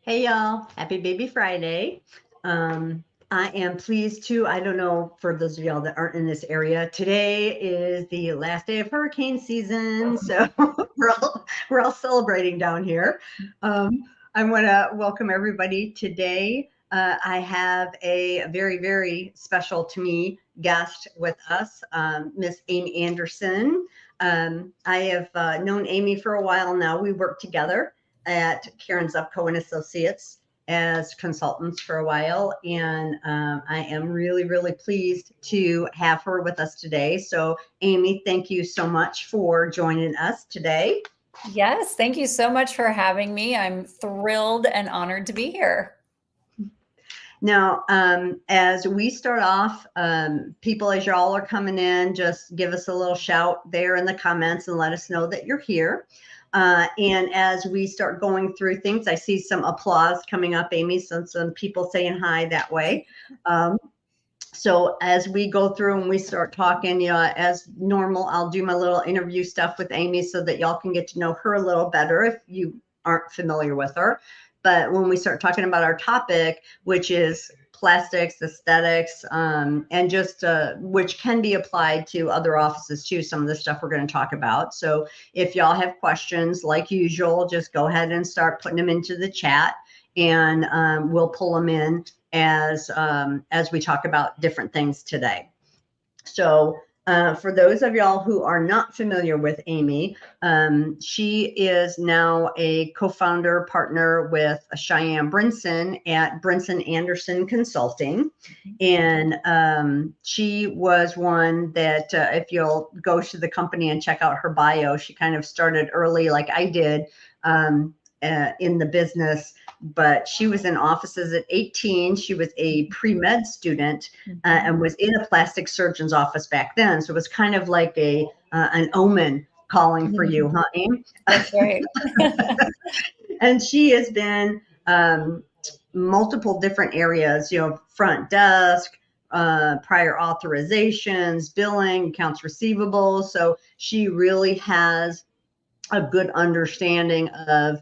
Hey y'all, happy Baby Friday. I am pleased to, I don't know, for those of y'all that aren't in this area, today is the last day of hurricane season. So we're all celebrating down here. I want to welcome everybody today. I have a very, very special to me guest with us, Miss Amy Anderson. I have known Amy for a while now. We work together at Karen Zupko and Associates as consultants for a while. And I am really, really pleased to have her with us today. So Amy, thank you so much for joining us today. Yes, thank you so much for having me. I'm thrilled and honored to be here. Now, as we start off, people, as y'all are coming in, just give us a little shout there in the comments and let us know that you're here. And as we start going through things, I see some applause coming up, Amy, some people saying hi that way. So as we go through and we start talking, as normal, I'll do my little interview stuff with Amy so that y'all can get to know her a little better if you aren't familiar with her. But when we start talking about our topic, which is plastics, aesthetics, and just which can be applied to other offices too, some of the stuff we're going to talk about. So if y'all have questions, like usual, just go ahead and start putting them into the chat, and we'll pull them in as we talk about different things today. So for those of y'all who are not familiar with Amy, she is now a co-founder partner with Cheyenne Brinson at BrinsonAnderson Consulting. And she was one that if you'll go to the company and check out her bio, she kind of started early like I did in the business. But she was in offices at 18. She was a pre-med student and was in a plastic surgeon's office back then. So it was kind of like an omen calling for you, huh, Amy? That's right. And she has been multiple different areas, front desk, prior authorizations, billing, accounts receivable. So she really has a good understanding of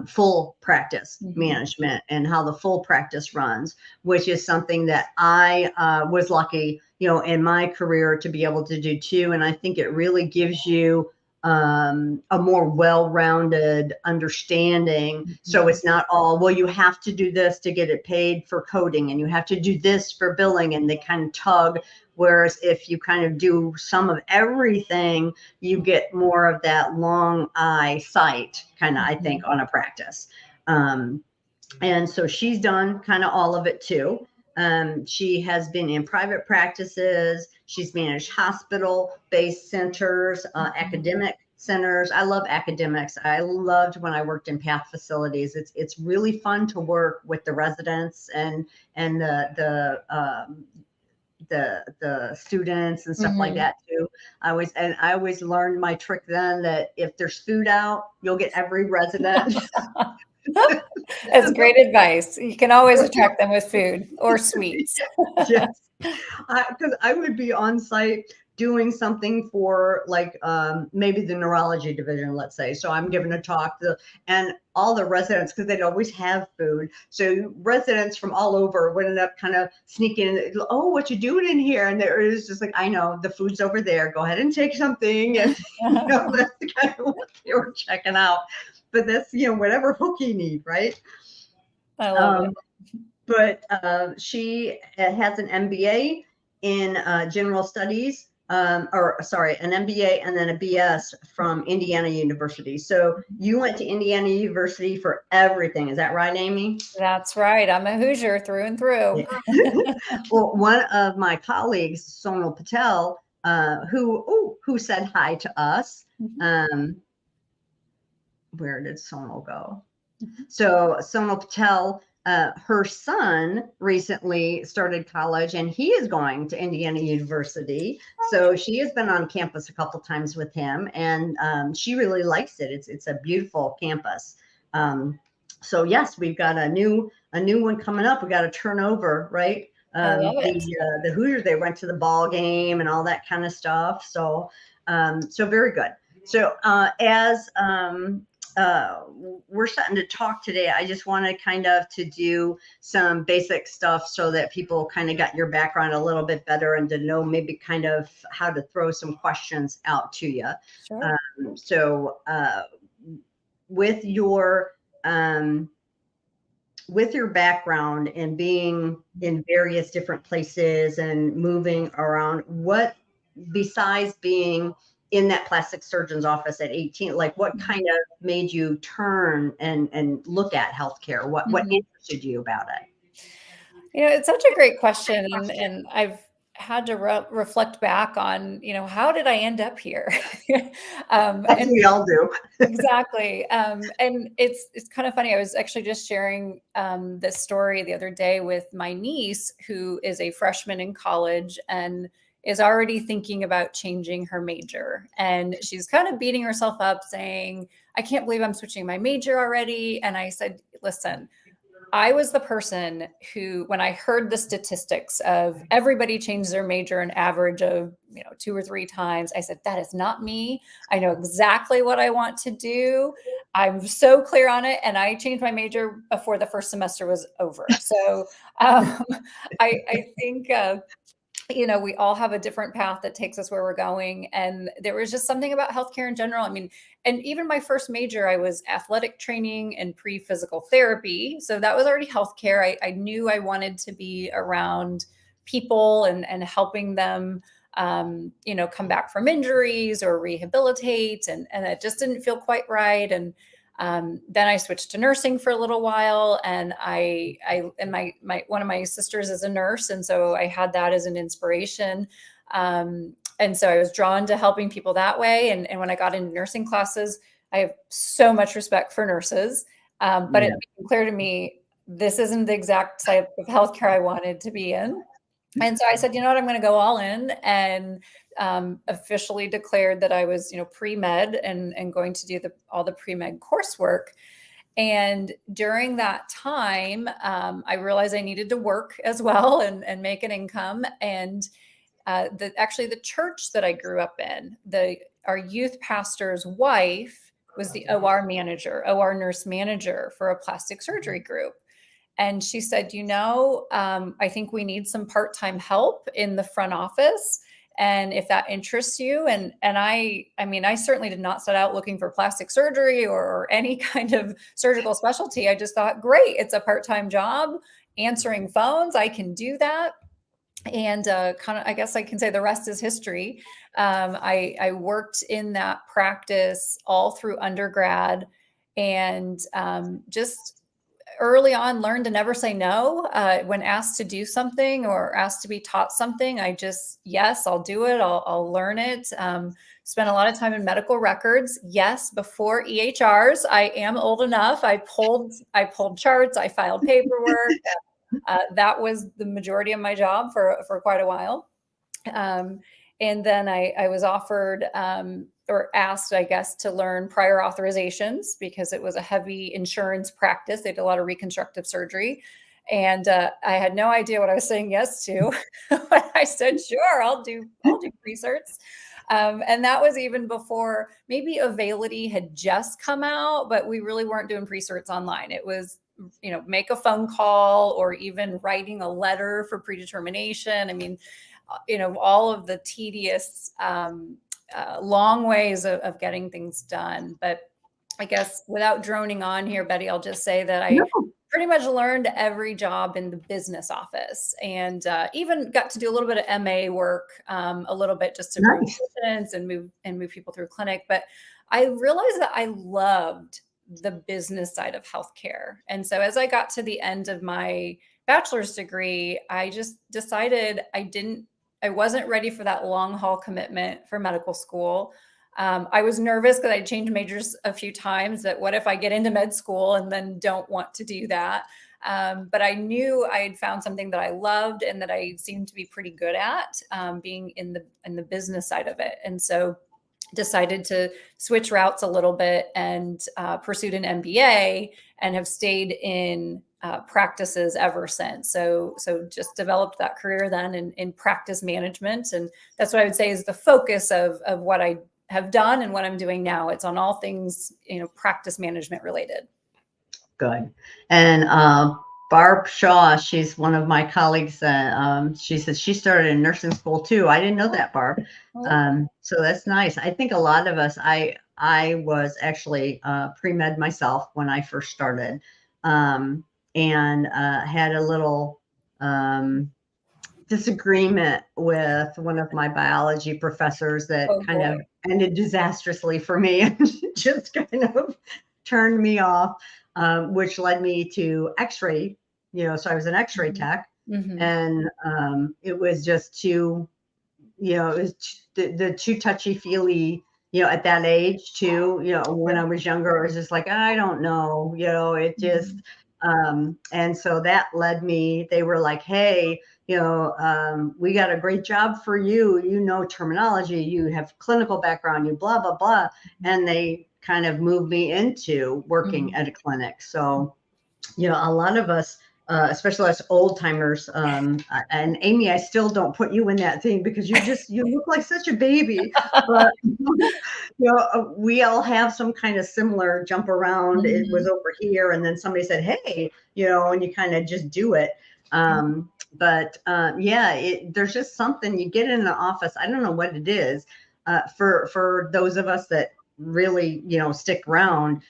full practice management and how the full practice runs, which is something that I was lucky, in my career to be able to do too. And I think it really gives you a more well-rounded understanding. So it's not all, well, you have to do this to get it paid for coding, and you have to do this for billing, and they kind of tug. Whereas if you kind of do some of everything, you get more of that long eye sight kind of, I think, on a practice. And so she's done kind of all of it too. She has been in private practices. She's managed hospital-based centers, academic centers. I love academics. I loved when I worked in PATH facilities. It's really fun to work with the residents and the students and stuff like that too. I always learned my trick then that if there's food out, you'll get every resident. That's great advice. You can always attract them with food or sweets. Yes, because I would be on site doing something for like maybe the neurology division, let's say. So I'm giving a talk and all the residents, because they'd always have food. So residents from all over would end up kind of sneaking in. Oh, what you doing in here? And there is just like, I know the food's over there. Go ahead and take something. And that's kind of what they were checking out. But that's, whatever hook you need, right? I love it. But she has an MBA in general studies, an MBA and then a BS from Indiana University. So you went to Indiana University for everything. Is that right, Amy? That's right. I'm a Hoosier through and through. Yeah. Well, one of my colleagues, Sonal Patel, who said hi to us. Where did Sonal go? So Sonal Patel, her son recently started college, and he is going to Indiana University. So she has been on campus a couple times with him, and she really likes it. It's a beautiful campus. So yes, we've got a new one coming up. We got a turnover, right? The Hoosiers, they went to the ball game and all that kind of stuff. So very good. So as we're starting to talk today, I just wanted kind of to do some basic stuff so that people kind of got your background a little bit better and to know maybe kind of how to throw some questions out to you. Sure. So with your background and being in various different places and moving around, what, besides being in that plastic surgeon's office at 18, like what kind of made you turn and look at healthcare? What interested you about it? It's such a great question. And I've had to reflect back on, how did I end up here? As we all do. Exactly. And it's kind of funny. I was actually just sharing this story the other day with my niece, who is a freshman in college and is already thinking about changing her major. And she's kind of beating herself up saying, I can't believe I'm switching my major already. And I said, listen, I was the person who, when I heard the statistics of everybody changed their major an average of, 2 or 3 times, I said, that is not me. I know exactly what I want to do. I'm so clear on it. And I changed my major before the first semester was over. So I think, we all have a different path that takes us where we're going. And there was just something about healthcare in general. I mean, and even my first major, I was athletic training and pre-physical therapy. So that was already healthcare. I knew I wanted to be around people and helping them, come back from injuries or rehabilitate. And it just didn't feel quite right. And then I switched to nursing for a little while, and my one of my sisters is a nurse, and so I had that as an inspiration. And so I was drawn to helping people that way. And when I got into nursing classes, I have so much respect for nurses, but it became clear to me this isn't the exact type of healthcare I wanted to be in. And so I said, you know what, I'm going to go all in, and officially declared that I was, pre-med and going to do all the pre-med coursework. And during that time, I realized I needed to work as well and make an income. And actually the church that I grew up in, our youth pastor's wife was the OR nurse manager for a plastic surgery group. And she said, I think we need some part-time help in the front office. And if that interests you, and I mean, I certainly did not set out looking for plastic surgery or any kind of surgical specialty. I just thought, great, it's a part-time job, answering phones, I can do that. And kind of, I guess I can say the rest is history. I worked in that practice all through undergrad, and just early on learned to never say no. When asked to do something or asked to be taught something, I just, yes, I'll do it. I'll learn it. Spent a lot of time in medical records. Yes, before EHRs, I am old enough. I pulled charts, I filed paperwork. That was the majority of my job for quite a while. And then I was offered or asked, I guess, to learn prior authorizations because it was a heavy insurance practice. They did a lot of reconstructive surgery. And I had no idea what I was saying yes to. But I said, sure, I'll do pre-certs. And that was even before maybe Availity had just come out, but we really weren't doing pre-certs online. It was, make a phone call or even writing a letter for predetermination. I mean, all of the tedious, long ways of getting things done. But I guess without droning on here, Betty, I'll just say that I pretty much learned every job in the business office, and even got to do a little bit of MA work, a little bit just to prove evidence and move people through clinic. But I realized that I loved the business side of healthcare. And so as I got to the end of my bachelor's degree, I just decided I wasn't ready for that long haul commitment for medical school. I was nervous because I changed majors a few times, that what if I get into med school and then don't want to do that? But I knew I had found something that I loved and that I seemed to be pretty good at, being in the business side of it. And so decided to switch routes a little bit and pursued an MBA and have stayed in practices ever since. So just developed that career then in practice management. And that's what I would say is the focus of what I have done and what I'm doing now. It's on all things, practice management related. Good. And Barb Shaw, she's one of my colleagues. She says she started in nursing school too. I didn't know that, Barb. So that's nice. I think a lot of us, I was actually pre-med myself when I first started, and had a little disagreement with one of my biology professors that kind of ended disastrously for me and just kind of turned me off, which led me to X-ray, so I was an X-ray tech, and it was just too, it was the too touchy-feely, at that age too, when I was younger, it was just like, I don't know, it just, and so that led me, they were like, hey, we got a great job for you, terminology, you have clinical background, you blah, blah, blah. And they kind of moved me into working at a clinic. So, a lot of us, especially us old timers, and Amy, I still don't put you in that thing because you look like such a baby, but we all have some kind of similar jump around. It was over here, and then somebody said, hey, and you kind of just do it. But there's just something you get in the office. I don't know what it is, for those of us that really, stick around.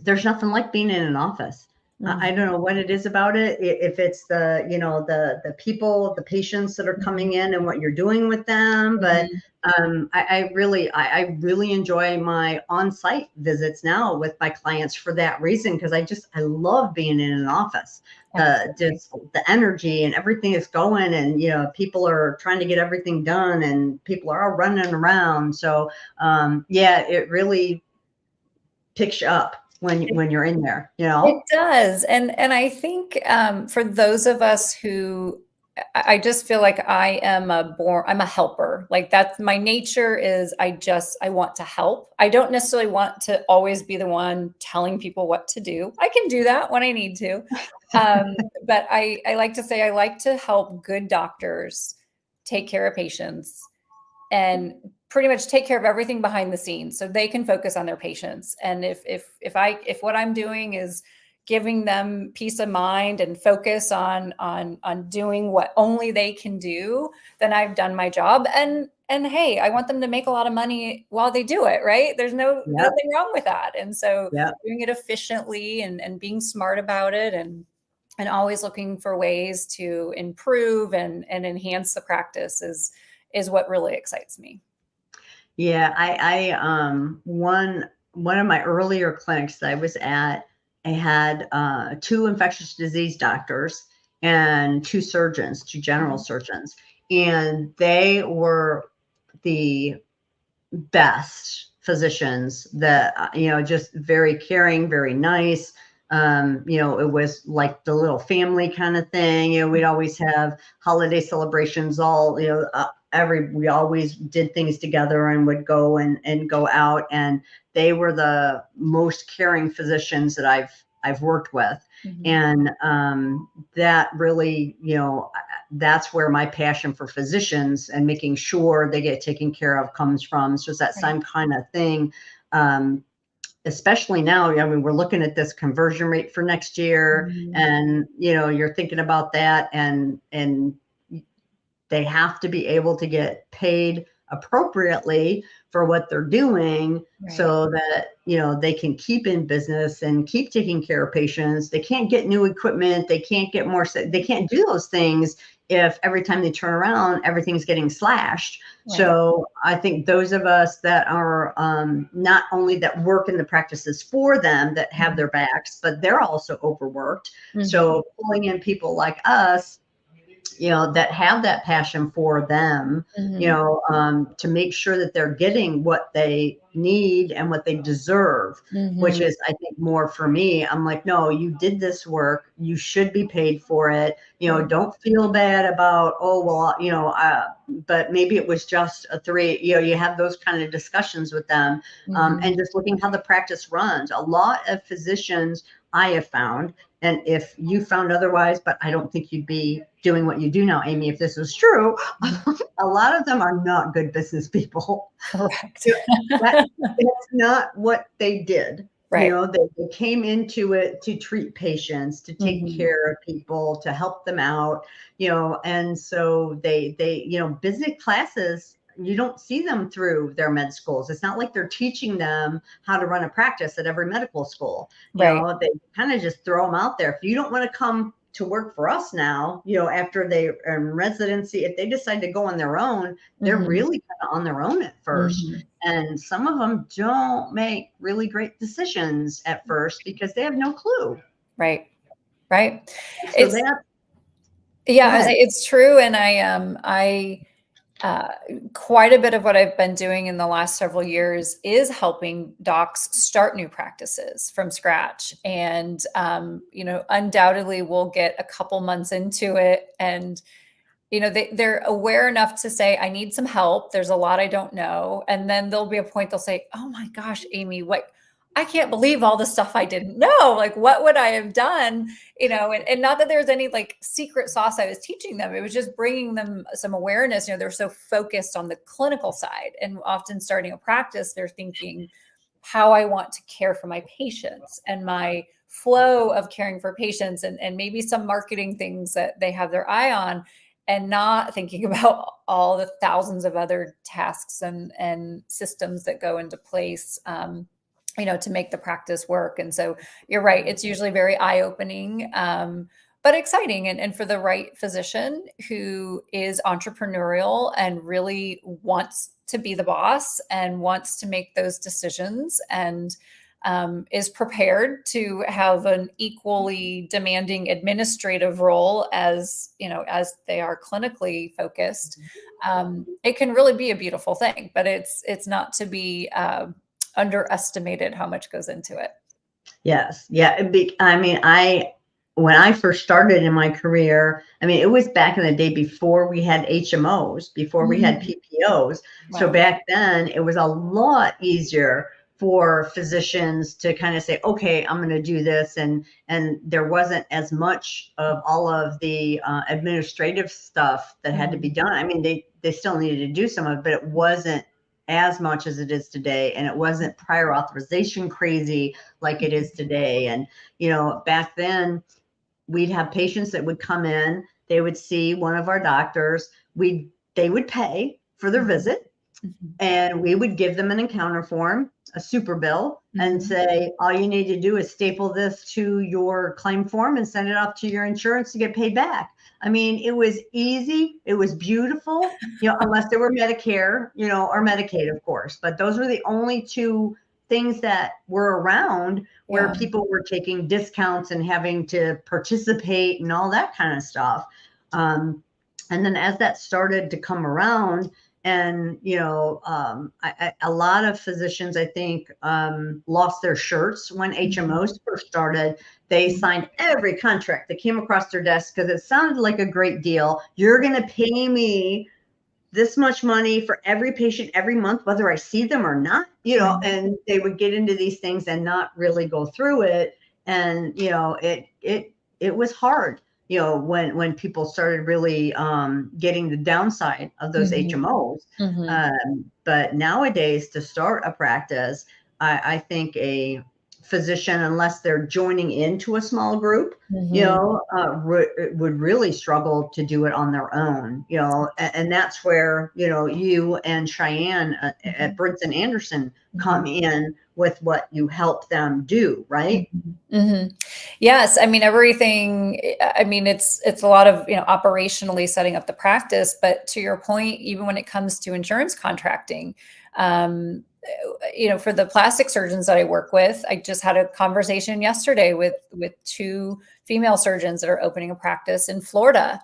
There's nothing like being in an office. I don't know what it is about it. If it's the, the people, the patients that are coming in and what you're doing with them. But I really enjoy my on-site visits now with my clients for that reason, because I love being in an office. Just the energy and everything is going, and people are trying to get everything done, and people are all running around. So it really picks you up when you're in there, It does. And I think for those of us who, I just feel like I'm a helper. Like that's my nature is I want to help. I don't necessarily want to always be the one telling people what to do. I can do that when I need to. But I like to say I like to help good doctors take care of patients and pretty much take care of everything behind the scenes so they can focus on their patients. And if what I'm doing is giving them peace of mind and focus on doing what only they can do, then I've done my job. And hey, I want them to make a lot of money while they do it, right? There's nothing wrong with that. And so doing it efficiently and being smart about it and always looking for ways to improve and enhance the practice is what really excites me. Yeah, one of my earlier clinics that I was at, I had 2 infectious disease doctors and 2 surgeons, 2 general surgeons, and they were the best physicians that, just very caring, very nice. It was like the little family kind of thing. We'd always have holiday celebrations, all, we always did things together and would go and go out, and they were the most caring physicians that I've worked with. And that really, that's where my passion for physicians and making sure they get taken care of comes from. So it's that same kind of thing. Especially now, we're looking at this conversion rate for next year, and, you're thinking about that, and they have to be able to get paid appropriately for what they're doing, so that, they can keep in business and keep taking care of patients. They can't get new equipment. They can't get more, they can't do those things if every time they turn around, everything's getting slashed. So I think those of us that are not only that work in the practices for them that have their backs, but they're also overworked. So pulling in people like us, that have that passion for them, to make sure that they're getting what they need and what they deserve, which is, I think, more for me. I'm like, no, you did this work. You should be paid for it. Don't feel bad about, oh, well, but maybe it was just a 3, you have those kind of discussions with them, and just looking how the practice runs. A lot of physicians I have found And if you found otherwise, but I don't think you'd be doing what you do now, Amy, if this was true, a lot of them are not good business people. Correct. That's not what they did. Right. They came into it to treat patients, to take care of people, to help them out, and so they, business classes, you don't see them through their med schools. It's not like they're teaching them how to run a practice at every medical school. Right. They kind of just throw them out there. If you don't want to come to work for us now, after they are in residency, if they decide to go on their own, they're really kind of on their own at first. And some of them don't make really great decisions at first because they have no clue. Right. Right. So it's true. And I quite a bit of what I've been doing in the last several years is helping docs start new practices from scratch. And, undoubtedly we'll get a couple months into it and, they're aware enough to say, I need some help. There's a lot I don't know. And then there'll be a point they'll say, oh my gosh, Amy, I can't believe all the stuff I didn't know. Like, what would I have done? And not that there's any like secret sauce I was teaching them. It was just bringing them some awareness. They're so focused on the clinical side, and often starting a practice, they're thinking how I want to care for my patients and my flow of caring for patients, and maybe some marketing things that they have their eye on, and not thinking about all the thousands of other tasks and systems that go into place, to make the practice work. And so you're right. It's usually very eye-opening, but exciting. And for the right physician who is entrepreneurial and really wants to be the boss and wants to make those decisions, and is prepared to have an equally demanding administrative role as they are clinically focused. It can really be a beautiful thing, but it's not to be underestimated how much goes into it. Yes. Yeah. When I first started in my career, it was back in the day before we had HMOs, before we had PPOs. Wow. So back then it was a lot easier for physicians to kind of say, okay, I'm going to do this. And there wasn't as much of all of the administrative stuff that had to be done. They still needed to do some of it, but it wasn't as much as it is today. And it wasn't prior authorization crazy like it is today. And, back then we'd have patients that would come in, they would see one of our doctors, they would pay for their visit, and we would give them an encounter form, a super bill, and say, all you need to do is staple this to your claim form and send it off to your insurance to get paid back. It was easy. It was beautiful, unless they were Medicare, or Medicaid, of course. But those were the only two things that were around where people were taking discounts and having to participate and all that kind of stuff. And then as that started to come around, and, a lot of physicians, I think, lost their shirts when HMOs first started. They signed every contract that came across their desk because it sounded like a great deal. You're going to pay me this much money for every patient every month, whether I see them or not, and they would get into these things and not really go through it. And, it was hard. When people started really getting the downside of those HMOs. But nowadays, to start a practice, I think a physician, unless they're joining into a small group, would really struggle to do it on their own, and that's where, you and Cheyenne at BrinsonAnderson come in with what you help them do, right? Yes. Everything, it's a lot of, operationally setting up the practice, but to your point, even when it comes to insurance contracting, for the plastic surgeons that I work with, I just had a conversation yesterday with two female surgeons that are opening a practice in Florida,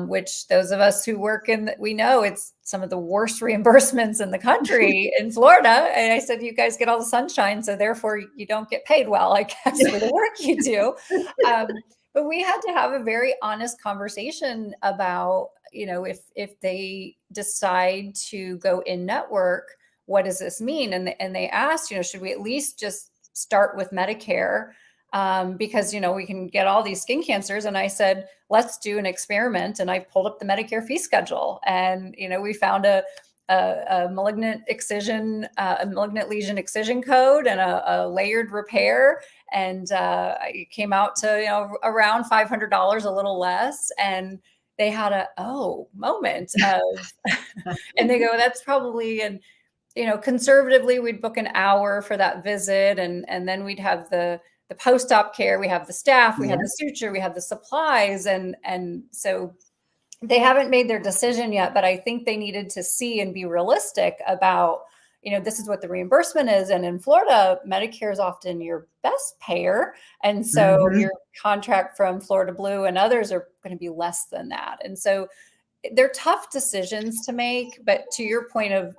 which those of us who work we know it's some of the worst reimbursements in the country in Florida. And I said, you guys get all the sunshine, so therefore you don't get paid well, I guess, for the work you do. But we had to have a very honest conversation about, if they decide to go in network, what does this mean? And they asked, should we at least just start with Medicare? because, we can get all these skin cancers. And I said, let's do an experiment. And I pulled up the Medicare fee schedule, and, we found a malignant lesion excision code and a layered repair. And it came out to, around $500, a little less. And they had a moment of, and they go, that's probably, and, conservatively, we'd book an hour for that visit. And then we'd have the post-op care, we have the staff, we have the suture, we have the supplies. And so they haven't made their decision yet, but I think they needed to see and be realistic about, this is what the reimbursement is. And in Florida, Medicare is often your best payer. And so your contract from Florida Blue and others are going to be less than that. And so they're tough decisions to make. But to your point of,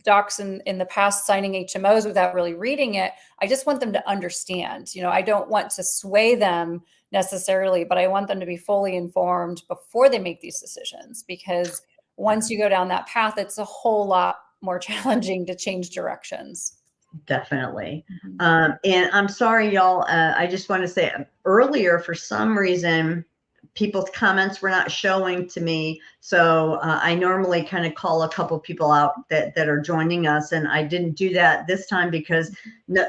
docs in the past signing HMOs without really reading it, I just want them to understand. I don't want to sway them necessarily, but I want them to be fully informed before they make these decisions, because once you go down that path, it's a whole lot more challenging to change directions. Definitely. And I'm sorry, y'all. I just want to say earlier, for some reason, people's comments were not showing to me. So I normally kind of call a couple people out that are joining us. And I didn't do that this time because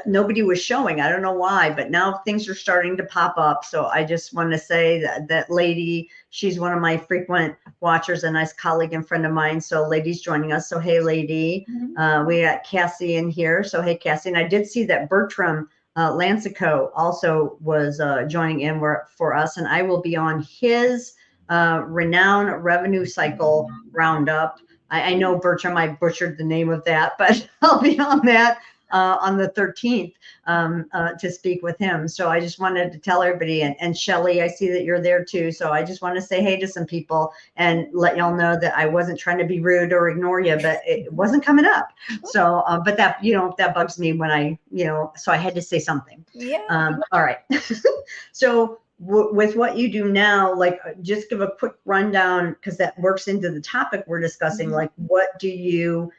nobody was showing. I don't know why, but now things are starting to pop up. So I just want to say that lady, she's one of my frequent watchers, a nice colleague and friend of mine. So Lady's joining us. So, hey, Lady, we got Cassie in here. So, hey, Cassie. And I did see that Bertram Lancico also was joining in for us, and I will be on his Renown Revenue Cycle Roundup. I know, Bertram, I butchered the name of that, but I'll be on that on the 13th to speak with him. So I just wanted to tell everybody, and Shelly, I see that you're there too. So I just want to say hey to some people and let y'all know that I wasn't trying to be rude or ignore you, but it wasn't coming up. So, but that, that bugs me when I, so I had to say something. Yeah. All right. So with what you do now, like, just give a quick rundown, because that works into the topic we're discussing. Like, what do you,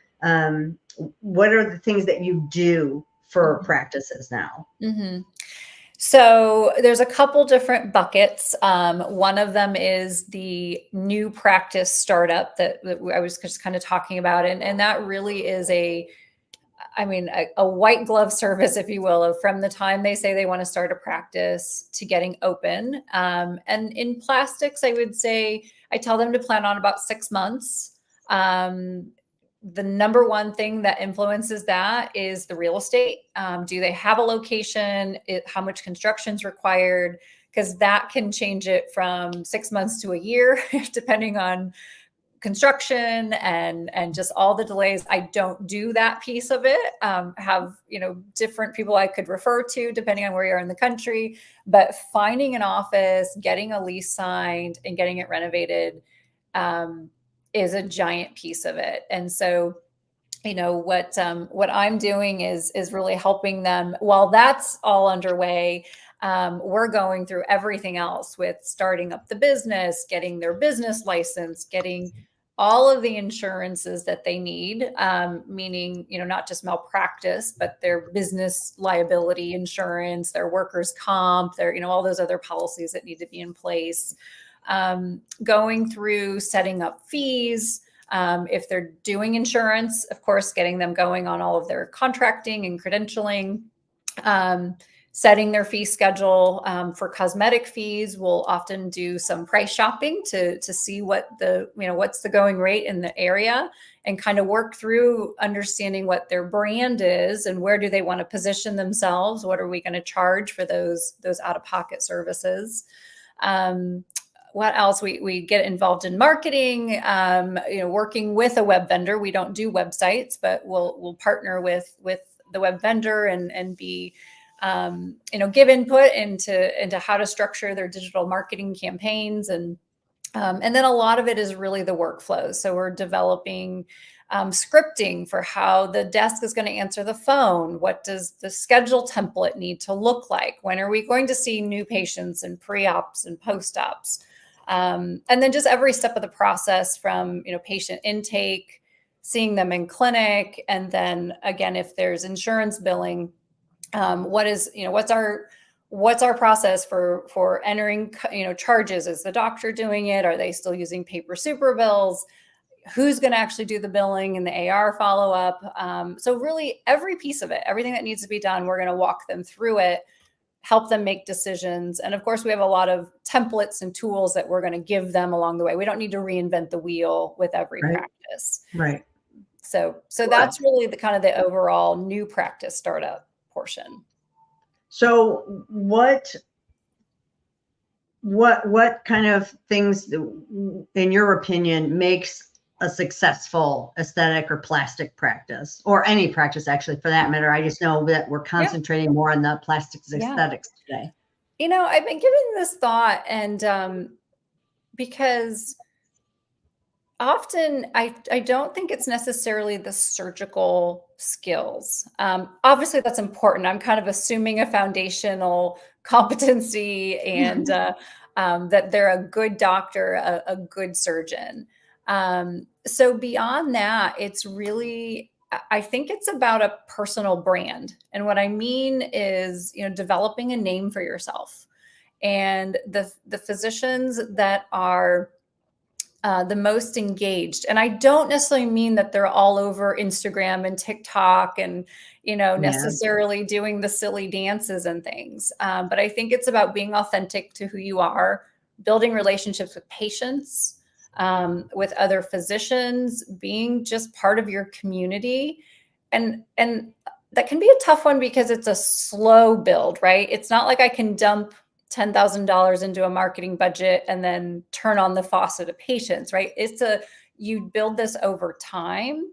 what are the things that you do for practices now? So there's a couple different buckets. One of them is the new practice startup that I was just kind of talking about. And that really is a white glove service, if you will, of from the time they say they want to start a practice to getting open. And in plastics, I would say I tell them to plan on about 6 months. The number one thing that influences that is the real estate. Do they have a location? How much construction is required? Because that can change it from 6 months to a year, depending on construction and just all the delays. I don't do that piece of it. Have, different people I could refer to depending on where you are in the country, but finding an office, getting a lease signed and getting it renovated, is a giant piece of it. And so, what I'm doing is really helping them while that's all underway. We're going through everything else with starting up the business, getting their business license, getting all of the insurances that they need, meaning, not just malpractice, but their business liability insurance, their workers' comp, their, all those other policies that need to be in place. Going through setting up fees. If they're doing insurance, of course, getting them going on all of their contracting and credentialing. Setting their fee schedule. For cosmetic fees, we'll often do some price shopping to see what what's the going rate in the area, and kind of work through understanding what their brand is and where do they want to position themselves. What are we going to charge for those out-of-pocket services? What else? We get involved in marketing, working with a web vendor. We don't do websites, but we'll partner with the web vendor and be give input into how to structure their digital marketing campaigns. And then a lot of it is really the workflows. So we're developing scripting for how the desk is going to answer the phone. What does the schedule template need to look like? When are we going to see new patients and pre-ops and post-ops? And then just every step of the process from, patient intake, seeing them in clinic. And then again, if there's insurance billing, what's what's our process for entering, charges? Is the doctor doing it? Are they still using paper super bills? Who's going to actually do the billing and the AR follow up? So really every piece of it, everything that needs to be done, we're going to walk them through it, help them make decisions. And of course, we have a lot of templates and tools that we're going to give them along the way. We don't need to reinvent the wheel with every practice. Right. So that's really the kind of the overall new practice startup portion. So what kind of things, in your opinion, makes a successful aesthetic or plastic practice, or any practice actually for that matter? I just know that we're concentrating more on the plastics aesthetics today. I've been giving this thought, and because often I don't think it's necessarily the surgical skills. Obviously that's important. I'm kind of assuming a foundational competency and that they're a good doctor, a good surgeon. So beyond that, it's really, I think it's about a personal brand. And what I mean is, developing a name for yourself. And the physicians that are the most engaged. And I don't necessarily mean that they're all over Instagram and TikTok and, necessarily doing the silly dances and things. But I think it's about being authentic to who you are, building relationships with patients, with other physicians, being just part of your community. And that can be a tough one because it's a slow build, right? It's not like I can dump $10,000 into a marketing budget and then turn on the faucet of patients, right? You build this over time,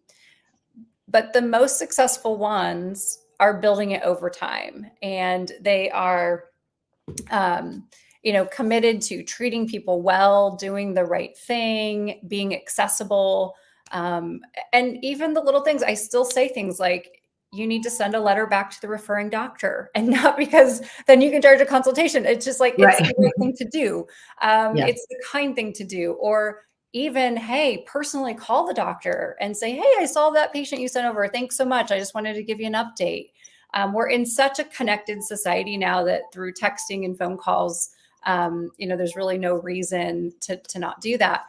but the most successful ones are building it over time, and they are, committed to treating people well, doing the right thing, being accessible. And even the little things, I still say things like, you need to send a letter back to the referring doctor, and not because then you can charge a consultation. It's just like, it's the right thing to do. It's the kind thing to do. Or even, hey, personally call the doctor and say, hey, I saw that patient you sent over. Thanks so much. I just wanted to give you an update. We're in such a connected society now that through texting and phone calls, there's really no reason to not do that.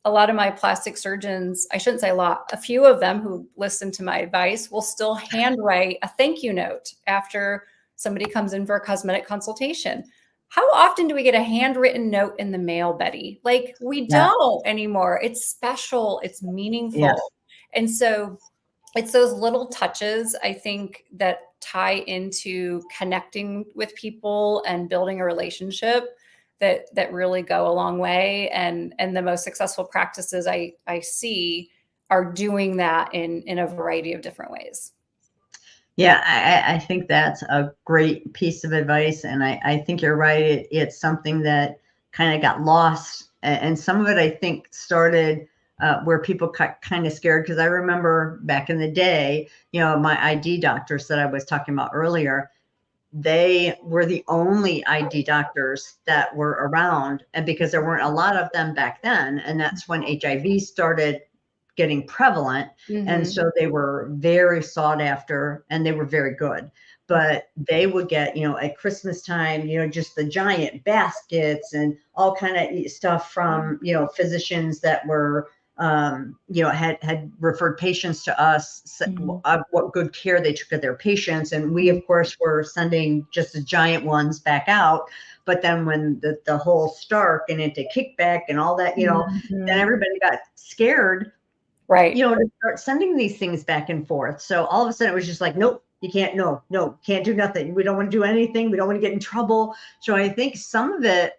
A lot of my plastic surgeons, I shouldn't say a lot, a few of them who listen to my advice will still handwrite a thank you note after somebody comes in for a cosmetic consultation. How often do we get a handwritten note in the mail, Betty? Like, we don't anymore. It's special. It's meaningful. Yes. And so it's those little touches, I think, that tie into connecting with people and building a relationship that really go a long way. And the most successful practices I see are doing that in a variety of different ways. Yeah, I think that's a great piece of advice. And I think you're right. It's something that kind of got lost. And some of it, I think, started where people got kind of scared. Because I remember back in the day, my ID doctors that I was talking about earlier, they were the only ID doctors that were around. And because there weren't a lot of them back then, and that's when HIV started getting prevalent. And so they were very sought after, and they were very good. But they would get, at Christmas time, just the giant baskets and all kind of stuff from, physicians that were, had referred patients to us, what good care they took of their patients. And we, of course, were sending just the giant ones back out. But then when the whole Stark and into kickback and all that, then everybody got scared, right? To start sending these things back and forth. So all of a sudden it was just like, nope, you can't, no, can't do nothing. We don't want to do anything. We don't want to get in trouble. So I think some of it,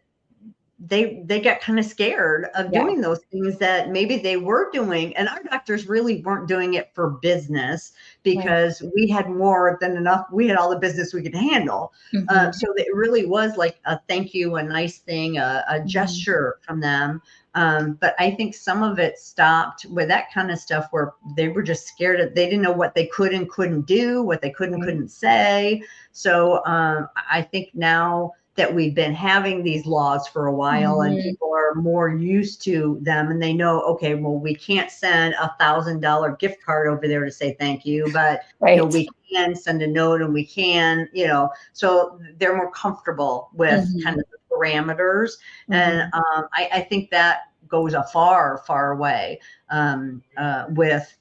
they got kind of scared of doing those things that maybe they were doing. And our doctors really weren't doing it for business, because we had more than enough. We had all the business we could handle. So it really was like a thank you, a nice thing, a gesture from them. But I think some of it stopped with that kind of stuff where they were just scared. They didn't know what they could and couldn't do, what they could and couldn't say. So I think now that we've been having these laws for a while, and people are more used to them and they know, okay, well, we can't send $1,000 gift card over there to say thank you, but we can send a note and we can, so they're more comfortable with kind of the parameters. And I think that goes a far way with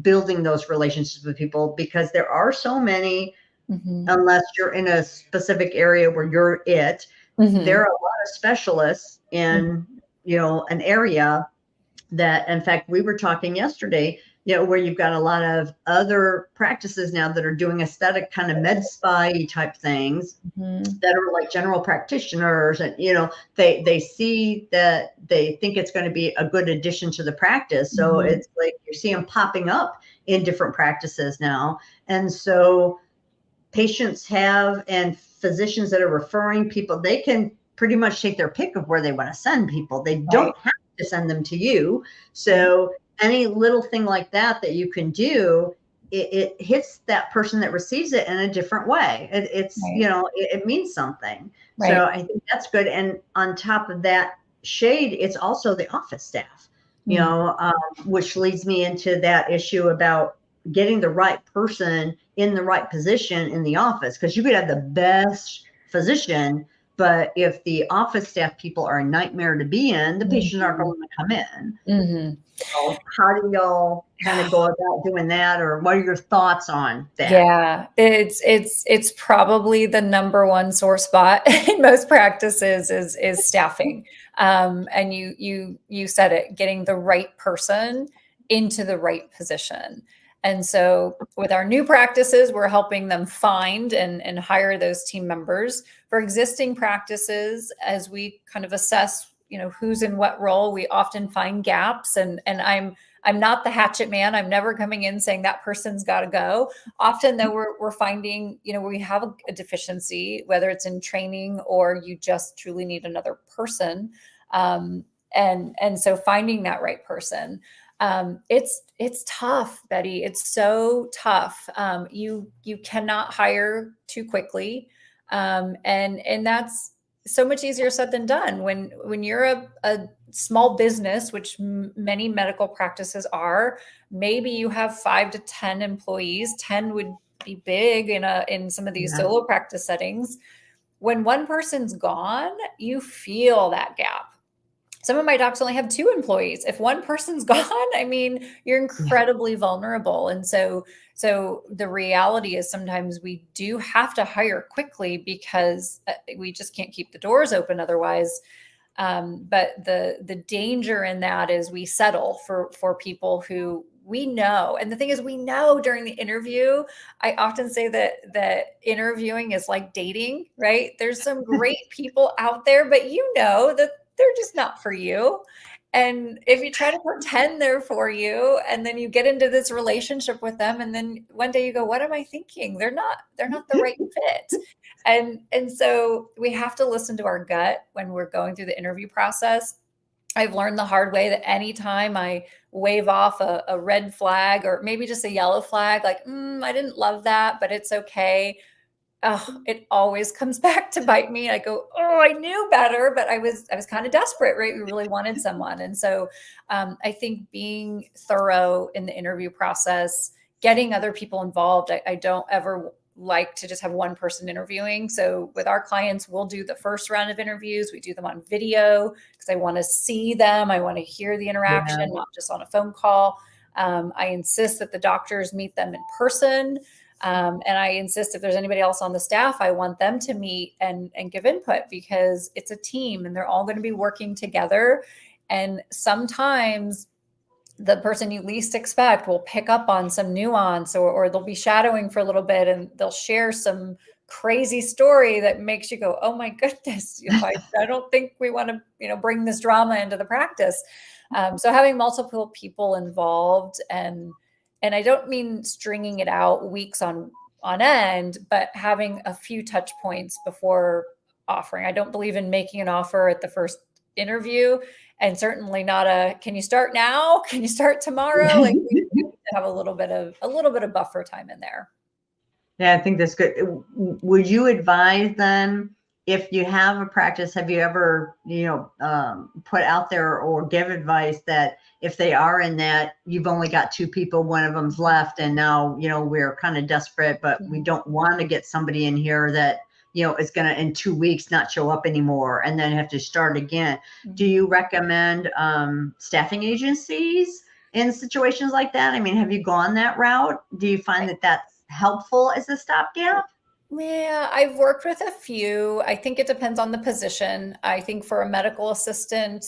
building those relationships with people, because there are so many, unless you're in a specific area where you're there are a lot of specialists in, an area that, in fact, we were talking yesterday, where you've got a lot of other practices now that are doing aesthetic kind of med spa type things that are like general practitioners. And, they see that, they think it's going to be a good addition to the practice. So it's like you see them popping up in different practices now. And so patients have, and physicians that are referring people, they can pretty much take their pick of where they want to send people. They don't have to send them to you. So any little thing like that you can do, it hits that person that receives it in a different way. It's it means something. So I think that's good. And on top of that shade, it's also the office staff, which leads me into that issue about getting the right person in the right position in the office. Because you could have the best physician, but if the office staff people are a nightmare to be in, the patients aren't going to come in. So how do y'all kind of go about doing that, or what are your thoughts on that? Yeah, it's probably the number one sore spot in most practices is staffing. And you said it, getting the right person into the right position. And so with our new practices, we're helping them find and hire those team members. For existing practices, as we kind of assess, who's in what role, we often find gaps. And I'm not the hatchet man. I'm never coming in saying that person's got to go. Often though, we're finding, we have a deficiency, whether it's in training or you just truly need another person. And so finding that right person. It's tough, Betty. It's so tough. You cannot hire too quickly. And that's so much easier said than done. When you're a small business, which many medical practices are, maybe you have 5 to 10 employees. 10 would be big in some of these solo practice settings. When one person's gone, you feel that gap. Some of my docs only have 2 employees. If one person's gone, you're incredibly vulnerable. And so the reality is sometimes we do have to hire quickly because we just can't keep the doors open otherwise. But the danger in that is we settle for people who we know. And the thing is, we know during the interview. I often say that interviewing is like dating, right? There's some great people out there, but that they're just not for you. And if you try to pretend they're for you, and then you get into this relationship with them, and then one day you go, what am I thinking? They're not the right fit. And so we have to listen to our gut when we're going through the interview process. I've learned the hard way that anytime I wave off a red flag, or maybe just a yellow flag, like, I didn't love that, but it's okay. It always comes back to bite me. I go, I knew better, but I was kind of desperate, right? We really wanted someone. And so I think being thorough in the interview process, getting other people involved. I don't ever like to just have one person interviewing. So with our clients, we'll do the first round of interviews. We do them on video because I want to see them. I want to hear the interaction, not just on a phone call. I insist that the doctors meet them in person. And I insist if there's anybody else on the staff, I want them to meet and give input, because it's a team and they're all going to be working together. And sometimes the person you least expect will pick up on some nuance, or they'll be shadowing for a little bit and they'll share some crazy story that makes you go, oh my goodness, I don't think we want to, bring this drama into the practice. So having multiple people involved, and I don't mean stringing it out weeks on end, but having a few touch points before offering. I don't believe in making an offer at the first interview, and certainly not can you start now? Can you start tomorrow? Like, we need to have a little bit of buffer time in there. Yeah, I think that's good. Would you advise then if you have a practice, have you ever, put out there or give advice that if they are in that, you've only got two people, one of them's left, and now, we're kind of desperate, but we don't want to get somebody in here that, is going to in 2 weeks not show up anymore and then have to start again. Do you recommend staffing agencies in situations like that? I mean, have you gone that route? Do you find that that's helpful as a stopgap? Yeah, I've worked with a few. I think it depends on the position. I think for a medical assistant,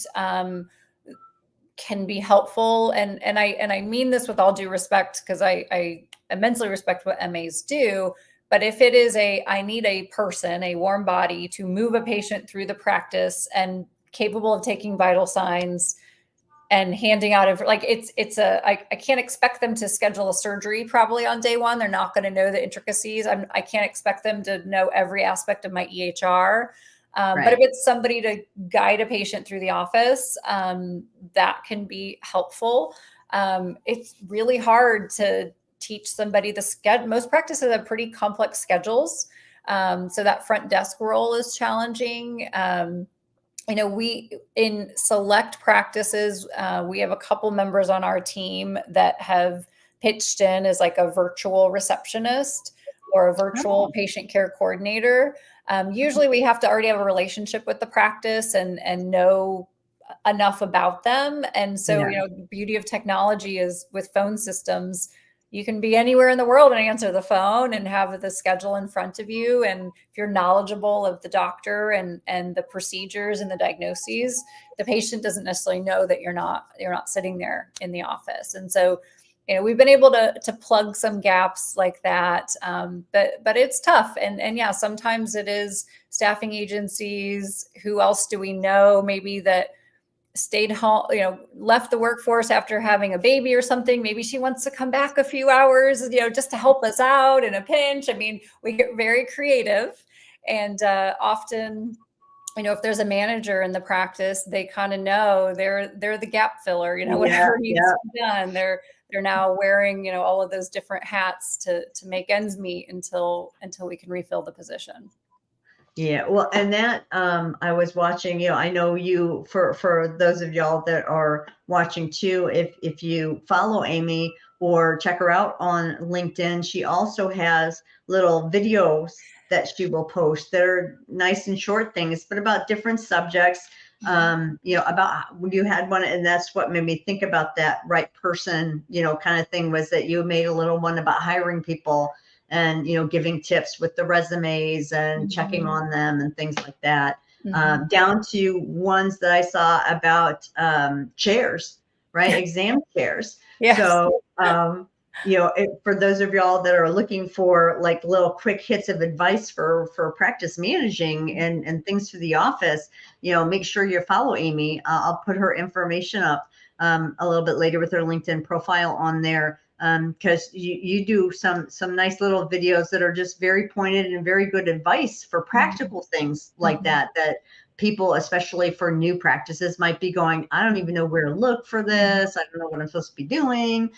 can be helpful, and I mean this with all due respect, because I immensely respect what MAs do. But if it is I need a person, a warm body to move a patient through the practice and capable of taking vital signs and handing out like I can't expect them to schedule a surgery probably on day one. They're not going to know the intricacies. I can't expect them to know every aspect of my EHR. But if it's somebody to guide a patient through the office, that can be helpful. It's really hard to teach somebody the schedule. Most practices have pretty complex schedules. So that front desk role is challenging. We in select practices, we have a couple members on our team that have pitched in as like a virtual receptionist or a virtual patient care coordinator. Usually we have to already have a relationship with the practice and know enough about them. And so, the beauty of technology is with phone systems, you can be anywhere in the world and answer the phone and have the schedule in front of you. And if you're knowledgeable of the doctor and the procedures and the diagnoses, the patient doesn't necessarily know that you're not sitting there in the office. And so, we've been able to plug some gaps like that. But it's tough. And yeah, sometimes it is staffing agencies. Who else do we know? Maybe that stayed home, left the workforce after having a baby or something. Maybe she wants to come back a few hours, just to help us out in a pinch. I mean, we get very creative, and often, if there's a manager in the practice, they kind of know they're the gap filler, whatever needs to be done. They're now wearing, all of those different hats to make ends meet until we can refill the position. Yeah, well, and that I was watching, I know you, for those of y'all that are watching too, if you follow Amy or check her out on LinkedIn, she also has little videos that she will post that are nice and short things, but about different subjects. About when you had one, and that's what made me think about that right person, kind of thing, was that you made a little one about hiring people and, giving tips with the resumes and checking on them and things like that, down to ones that I saw about chairs, right? Exam chairs. Yes. So, for those of y'all that are looking for like little quick hits of advice for practice managing and things for the office, make sure you follow Amy. I'll put her information up a little bit later with her LinkedIn profile on there. Because you do some nice little videos that are just very pointed and very good advice for practical things like that people, especially for new practices, might be going, I don't even know where to look for this. I don't know what I'm supposed to be doing.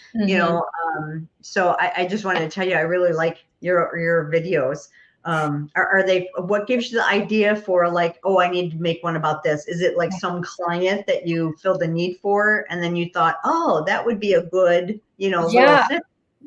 So I just wanted to tell you, I really like your videos. Are they, what gives you the idea for like, oh, I need to make one about this? Is it like some client that you feel the need for, and then you thought, oh, that would be a good, Yeah,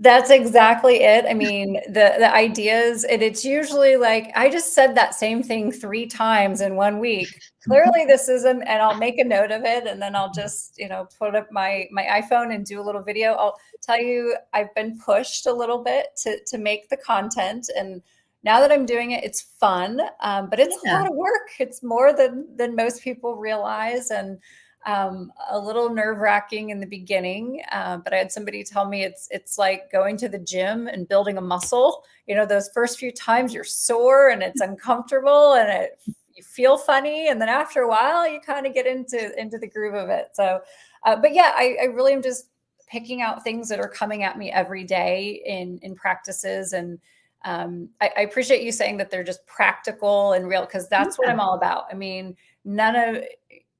that's exactly it. I mean, the ideas, and it's usually like, I just said that same thing 3 times in 1 week. Clearly this isn't, and I'll make a note of it. And then I'll just, put up my iPhone and do a little video. I'll tell you, I've been pushed a little bit to make the content. And now that I'm doing it, it's fun. But it's a lot of work. It's more than most people realize. And a little nerve-wracking in the beginning, but I had somebody tell me it's like going to the gym and building a muscle. Those first few times you're sore and it's uncomfortable and you feel funny, and then after a while you kind of get into the groove of it. So, but yeah, I really am just picking out things that are coming at me every day in practices, and I appreciate you saying that they're just practical and real, because that's what I'm all about. I mean,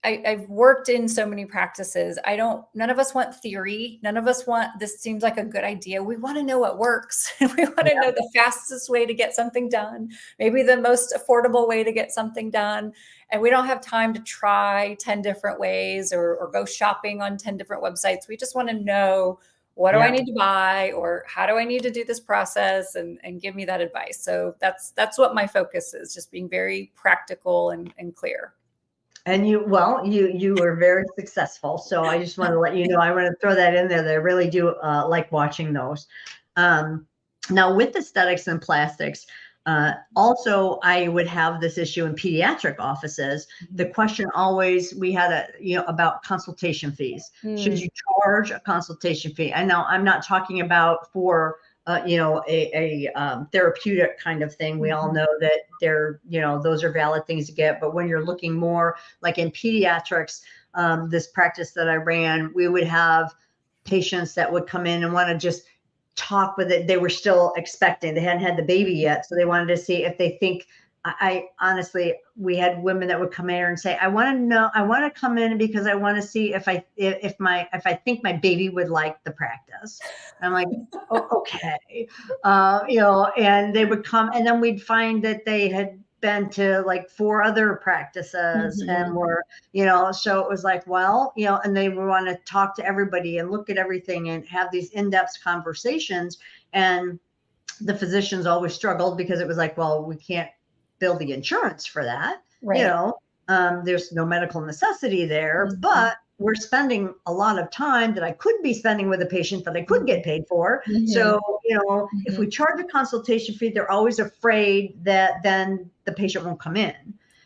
I've worked in so many practices. None of us want theory. None of us want, this seems like a good idea. We want to know what works. We want to know the fastest way to get something done, maybe the most affordable way to get something done. And we don't have time to try 10 different ways or go shopping on 10 different websites. We just want to know, what do I need to buy, or how do I need to do this process, and give me that advice. So that's what my focus is, just being very practical and clear. And you were very successful. So I just want to let you know, I want to throw that in there, that I really do like watching those. Now with aesthetics and plastics, also I would have this issue in pediatric offices. The question always, we had about consultation fees. Should you charge a consultation fee? I know I'm not talking about for a therapeutic kind of thing. We all know that those are valid things to get. But when you're looking more like in pediatrics, this practice that I ran, we would have patients that would come in and want to just talk with it. They were still expecting, they hadn't had the baby yet. So they wanted to see if they think, I honestly, we had women that would come in and say, I want to come in because I want to see if I think my baby would like the practice. And I'm like, oh, okay. And they would come, and then we'd find that they had been to like 4 other practices and were, so it was like, well, and they would want to talk to everybody and look at everything and have these in-depth conversations. And the physicians always struggled because it was like, well, we can't bill the insurance for that. Right. There's no medical necessity there, but we're spending a lot of time that I could be spending with a patient that I could get paid for. So, if we charge a consultation fee, they're always afraid that then the patient won't come in.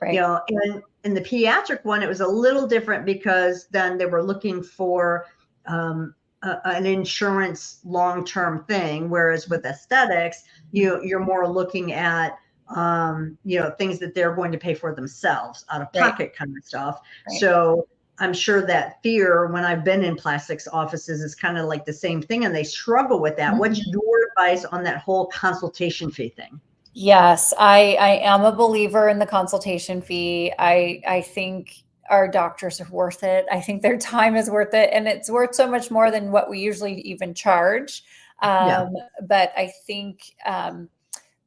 Right. And in the pediatric one, it was a little different because then they were looking for an insurance long-term thing. Whereas with aesthetics, you're more looking at things that they're going to pay for themselves out of pocket kind of stuff. Right. So I'm sure that fear, when I've been in plastics offices, is kind of like the same thing, and they struggle with that. What's your advice on that whole consultation fee thing? Yes, I am a believer in the consultation fee. I think our doctors are worth it. I think their time is worth it, and it's worth so much more than what we usually even charge. But I think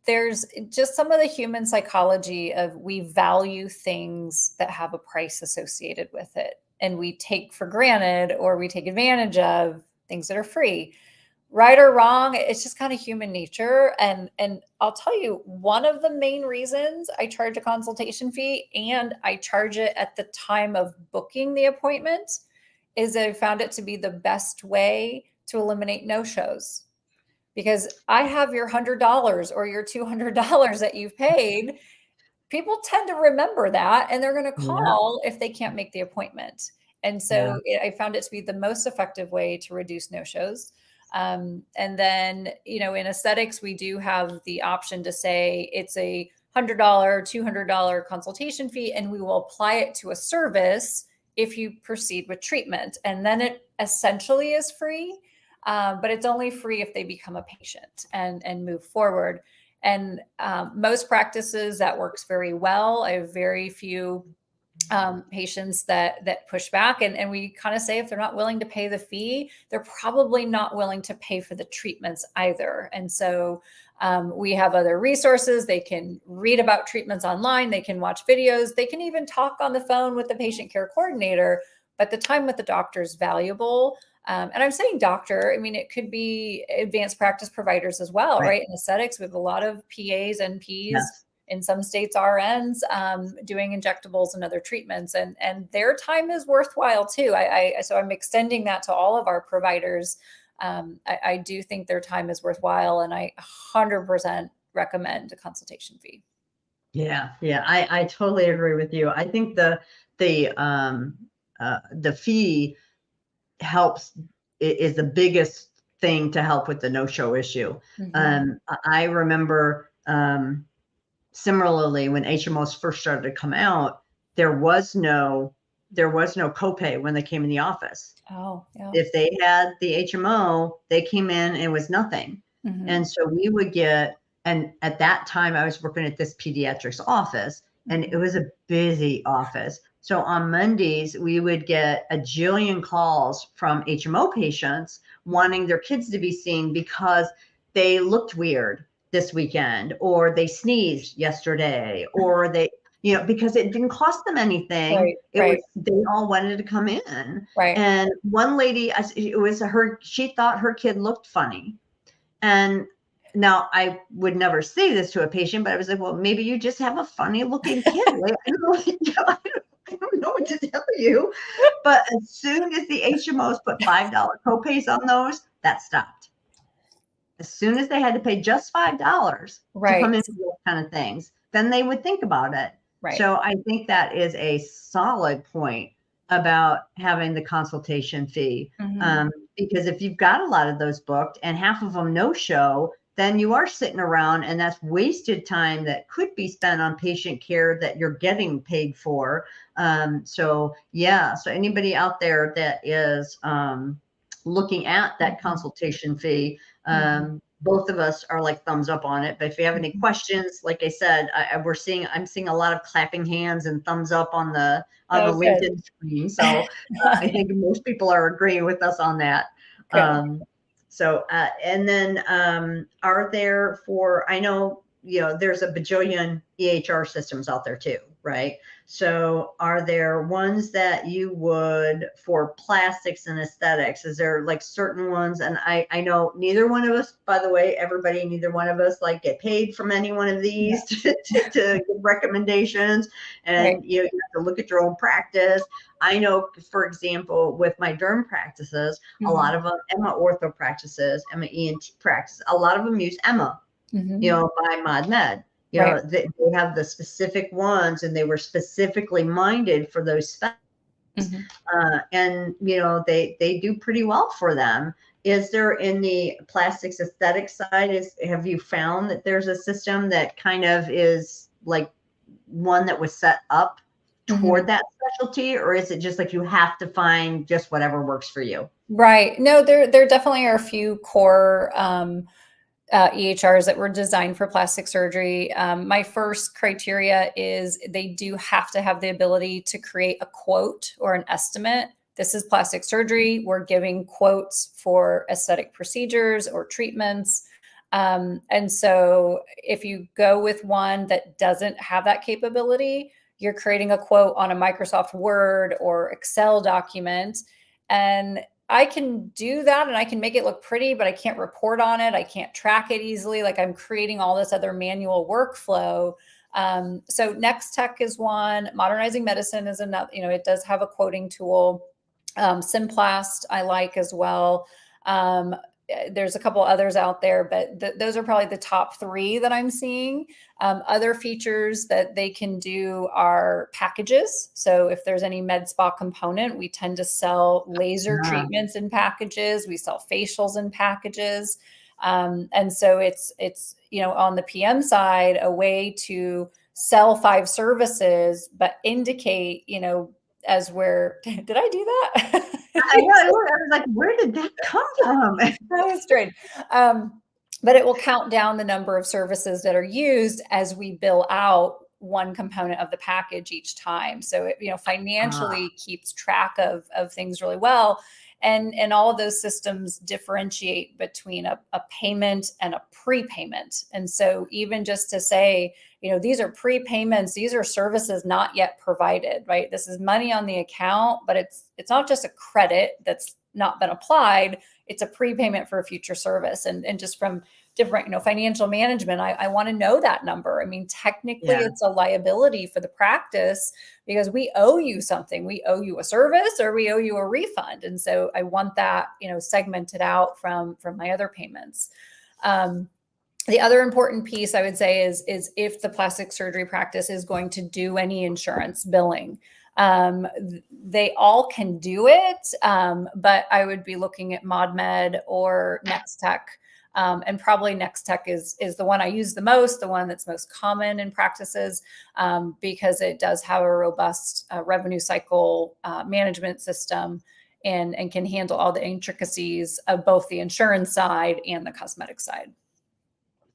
there's just some of the human psychology of, we value things that have a price associated with it, and we take for granted, or we take advantage of, things that are free. Right or wrong, it's just kind of human nature. And I'll tell you, one of the main reasons I charge a consultation fee, and I charge it at the time of booking the appointment, is I found it to be the best way to eliminate no-shows. Because I have your $100 or your $200 that you've paid. People tend to remember that, and they're going to call if they can't make the appointment. And so I found it to be the most effective way to reduce no-shows. And then, in aesthetics, we do have the option to say it's a $100, $200 consultation fee, and we will apply it to a service if you proceed with treatment. And then it essentially is free. But it's only free if they become a patient and move forward. And most practices, that works very well. I have very few patients that push back, and we kind of say, if they're not willing to pay the fee, they're probably not willing to pay for the treatments either. And so we have other resources. They can read about treatments online. They can watch videos. They can even talk on the phone with the patient care coordinator. But the time with the doctor is valuable. And I'm saying doctor, I mean, it could be advanced practice providers as well, right? In aesthetics, we have a lot of PAs, NPs, in some states, RNs, doing injectables and other treatments, and their time is worthwhile too. So I'm extending that to all of our providers. I do think their time is worthwhile, and I 100% recommend a consultation fee. Yeah, I totally agree with you. I think the fee is the biggest thing to help with the no-show issue. I remember similarly, when HMOs first started to come out, there was no copay when they came in the office. Oh, yeah. If they had the HMO, they came in and it was nothing. And so we would get, and at that time I was working at this pediatrics office, and it was a busy office, So on Mondays, we would get a jillion calls from HMO patients wanting their kids to be seen because they looked weird this weekend, or they sneezed yesterday, or they, because it didn't cost them anything. It was, they all wanted to come in. Right. And one lady, it was her, she thought her kid looked funny. And now I would never say this to a patient, but I was like, well, maybe you just have a funny looking kid. Like, I don't know what to tell you. But as soon as the HMOs put $5 copays on those, that stopped. As soon as they had to pay just $5 to come in for those kind of things, then they would think about it. Right. So I think that is a solid point about having the consultation fee. Because if you've got a lot of those booked and half of them no show, then you are sitting around, and that's wasted time that could be spent on patient care that you're getting paid for. So anybody out there that is looking at that consultation fee, both of us are like thumbs up on it. But if you have any questions, like I said, I'm seeing a lot of clapping hands and thumbs up on the LinkedIn screen. So I think most people are agreeing with us on that. And then are there I know, there's a bajillion EHR systems out there too, right? So are there ones that you would, for plastics and aesthetics, is there like certain ones? And I know neither one of us, by the way, neither one of us like get paid from any one of these to give recommendations. And you have to look at your own practice. I know, for example, with my derm practices, a lot of them, Emma ortho practices, Emma ENT practices, a lot of them use Emma, by ModMed. They have the specific ones, and they were specifically minded for those specs. And they do pretty well for them. Is there, in the plastics aesthetic side, have you found that there's a system that kind of is like one that was set up toward that specialty, or is it just like you have to find just whatever works for you? Right. No, there definitely are a few core EHRs that were designed for plastic surgery. My first criteria is they do have to have the ability to create a quote or an estimate. This is plastic surgery. We're giving quotes for aesthetic procedures or treatments. And so if you go with one that doesn't have that capability, you're creating a quote on a Microsoft Word or Excel document. And I can do that and I can make it look pretty, but I can't report on it. I can't track it easily. Like, I'm creating all this other manual workflow. So Next Tech is one. Modernizing Medicine is another. It does have a quoting tool. Simplast I like as well. There's a couple others out there, but those are probably the top three that I'm seeing. Other features that they can do are packages. So if there's any med spa component, we tend to sell laser treatments in packages. We sell facials in packages. And so it's on the PM side, a way to sell 5 services, but indicate, as where, did I do that? I know. I was like, where did that come from? That was strange. But it will count down the number of services that are used as we bill out one component of the package each time. So it, financially keeps track of things really well. And all of those systems differentiate between a payment and a prepayment. And so even just to say, these are prepayments, these are services not yet provided, right? This is money on the account, but it's not just a credit that's not been applied. It's a prepayment for a future service. And just from different, financial management, I want to know that number. I mean, technically it's a liability for the practice because we owe you something. We owe you a service or we owe you a refund. And so I want that, segmented out from my other payments. The other important piece I would say is if the plastic surgery practice is going to do any insurance billing. They all can do it, but I would be looking at ModMed or Next Tech. And probably Next Tech is the one I use the most, the one that's most common in practices, because it does have a robust revenue cycle management system and can handle all the intricacies of both the insurance side and the cosmetic side.